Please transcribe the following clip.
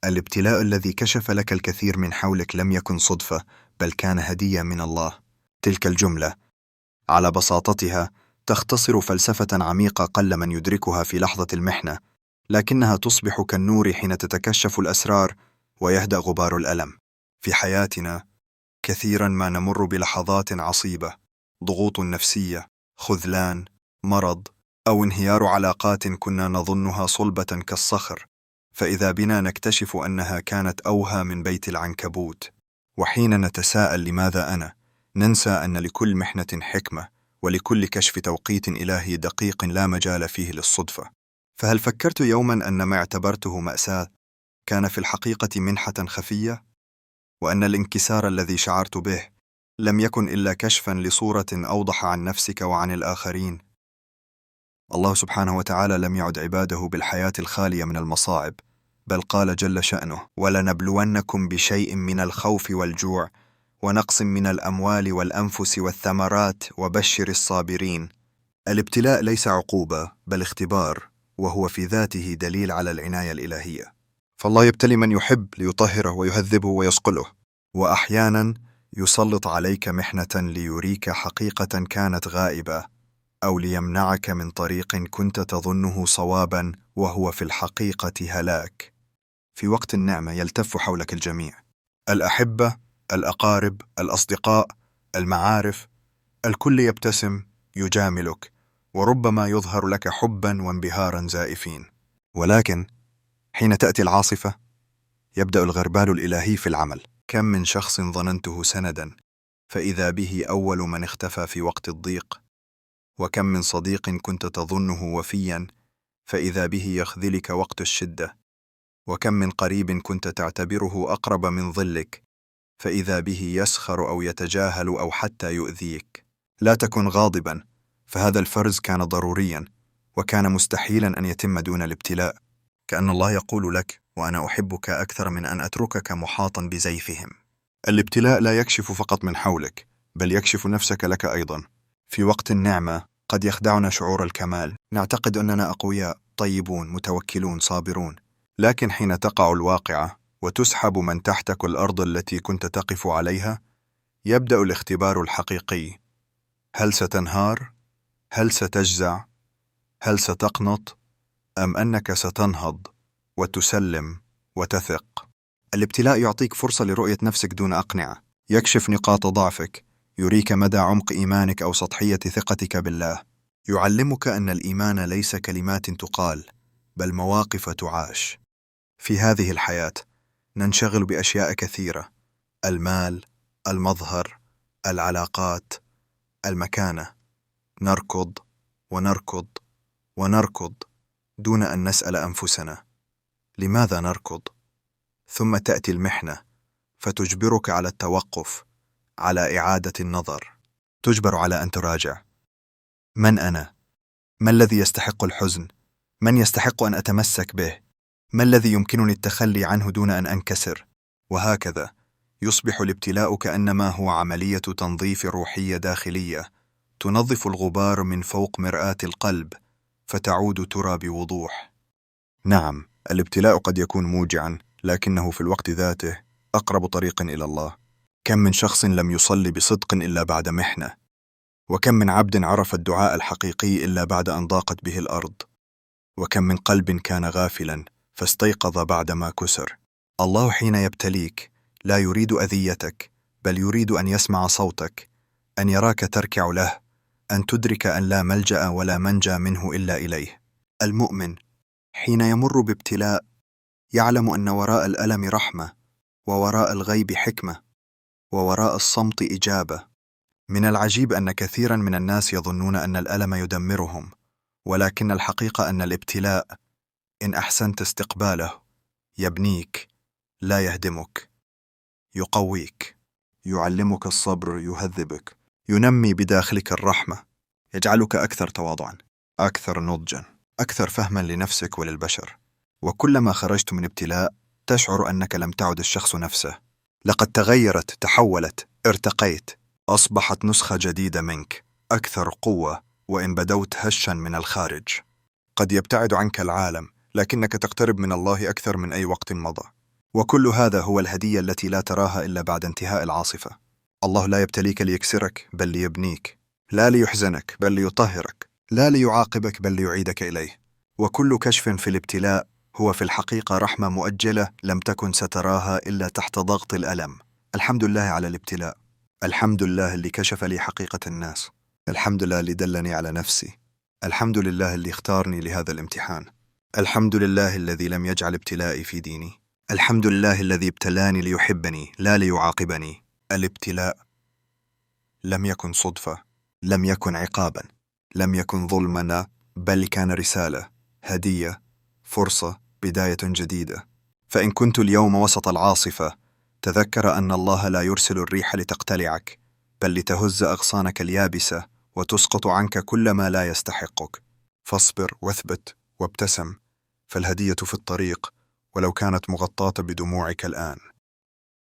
الابتلاء الذي كشف لك الكثير من حولك لم يكن صدفة، بل كان هدية من الله. تلك الجملة على بساطتها تختصر فلسفة عميقة قل من يدركها في لحظة المحنة، لكنها تصبح كالنور حين تتكشف الأسرار ويهدأ غبار الألم. في حياتنا كثيرا ما نمر بلحظات عصيبة، ضغوط نفسية، خذلان، مرض، أو انهيار علاقات كنا نظنها صلبة كالصخر، فإذا بنا نكتشف أنها كانت أوهى من بيت العنكبوت. وحين نتساءل لماذا أنا، ننسى أن لكل محنة حكمة، ولكل كشف توقيت إلهي دقيق لا مجال فيه للصدفة. فهل فكرت يوما أن ما اعتبرته مأساة كان في الحقيقة منحة خفية؟ وأن الانكسار الذي شعرت به لم يكن إلا كشفا لصورة أوضح عن نفسك وعن الآخرين؟ الله سبحانه وتعالى لم يعد عباده بالحياة الخالية من المصاعب، بل قال جل شأنه: ولنبلونكم بشيء من الخوف والجوع ونقص من الأموال والأنفس والثمرات وبشر الصابرين. الابتلاء ليس عقوبة بل اختبار، وهو في ذاته دليل على العناية الإلهية. فالله يبتلي من يحب ليطهره ويهذبه ويصقله، وأحيانا يسلط عليك محنة ليريك حقيقة كانت غائبة، أو ليمنعك من طريق كنت تظنه صوابا وهو في الحقيقة هلاك. في وقت النعمة يلتف حولك الجميع: الأحبة، الأقارب، الأصدقاء، المعارف، الكل يبتسم يجاملك، وربما يظهر لك حبا وانبهارا زائفين. ولكن حين تأتي العاصفة يبدأ الغربال الإلهي في العمل. كم من شخص ظننته سندا فإذا به أول من اختفى في وقت الضيق، وكم من صديق كنت تظنه وفيا فإذا به يخذلك وقت الشدة، وكم من قريب كنت تعتبره أقرب من ظلك فإذا به يسخر أو يتجاهل أو حتى يؤذيك. لا تكن غاضبا، فهذا الفرز كان ضروريا، وكان مستحيلا أن يتم دون الابتلاء. كأن الله يقول لك: وأنا أحبك أكثر من أن أتركك محاطا بزيفهم. الابتلاء لا يكشف فقط من حولك، بل يكشف نفسك لك أيضا. في وقت النعمة قد يخدعنا شعور الكمال، نعتقد أننا أقوياء، طيبون، متوكلون، صابرون. لكن حين تقع الواقعة وتسحب من تحتك الأرض التي كنت تقف عليها، يبدأ الاختبار الحقيقي. هل ستنهار؟ هل ستجزع؟ هل ستقنط؟ أم أنك ستنهض وتسلم وتثق؟ الابتلاء يعطيك فرصة لرؤية نفسك دون أقنعة، يكشف نقاط ضعفك، يريك مدى عمق إيمانك أو سطحية ثقتك بالله، يعلمك أن الإيمان ليس كلمات تقال، بل مواقف تعاش. في هذه الحياة ننشغل بأشياء كثيرة: المال، المظهر، العلاقات، المكانة. نركض ونركض ونركض دون أن نسأل أنفسنا: لماذا نركض؟ ثم تأتي المحنة فتجبرك على التوقف، على إعادة النظر. تجبر على أن تراجع: من أنا؟ ما الذي يستحق الحزن؟ من يستحق أن أتمسك به؟ ما الذي يمكنني التخلي عنه دون أن أنكسر؟ وهكذا يصبح الابتلاء كأنما هو عملية تنظيف روحية داخلية، تنظف الغبار من فوق مرآة القلب فتعود ترى بوضوح. نعم، الابتلاء قد يكون موجعا، لكنه في الوقت ذاته أقرب طريق إلى الله. كم من شخص لم يصلي بصدق إلا بعد محنة، وكم من عبد عرف الدعاء الحقيقي إلا بعد أن ضاقت به الأرض، وكم من قلب كان غافلا فاستيقظ بعدما كسر. الله حين يبتليك لا يريد أذيتك، بل يريد أن يسمع صوتك، أن يراك تركع له، أن تدرك أن لا ملجأ ولا منجى منه إلا إليه. المؤمن حين يمر بابتلاء يعلم أن وراء الألم رحمة، ووراء الغيب حكمة، ووراء الصمت إجابة. من العجيب أن كثيرا من الناس يظنون أن الألم يدمرهم، ولكن الحقيقة أن الابتلاء إن أحسنت استقباله يبنيك، لا يهدمك، يقويك، يعلمك الصبر، يهذبك، ينمي بداخلك الرحمة، يجعلك أكثر تواضعا، أكثر نضجا، أكثر فهما لنفسك وللبشر. وكلما خرجت من ابتلاء تشعر أنك لم تعد الشخص نفسه، لقد تغيرت، تحولت، ارتقيت، أصبحت نسخة جديدة منك، أكثر قوة، وإن بدوت هشا من الخارج. قد يبتعد عنك العالم، لكنك تقترب من الله أكثر من أي وقت مضى. وكل هذا هو الهدية التي لا تراها إلا بعد انتهاء العاصفة. الله لا يبتليك ليكسرك بل ليبنيك، لا ليحزنك بل ليطهرك، لا ليعاقبك بل ليعيدك إليه. وكل كشف في الابتلاء هو في الحقيقة رحمة مؤجلة لم تكن ستراها إلا تحت ضغط الألم. الحمد لله على الابتلاء. الحمد لله اللي كشف لي حقيقة الناس. الحمد لله اللي دلني على نفسي. الحمد لله اللي اختارني لهذا الامتحان. الحمد لله الذي لم يجعل ابتلائي في ديني. الحمد لله الذي ابتلاني ليحبني لا ليعاقبني. الابتلاء لم يكن صدفة، لم يكن عقابا، لم يكن ظلما، بل كان رسالة، هدية، فرصة، بداية جديدة. فإن كنت اليوم وسط العاصفة، تذكر أن الله لا يرسل الريح لتقتلعك، بل لتهز أغصانك اليابسة وتسقط عنك كل ما لا يستحقك. فاصبر واثبت وابتسم، فالهدية في الطريق ولو كانت مغطاة بدموعك الآن.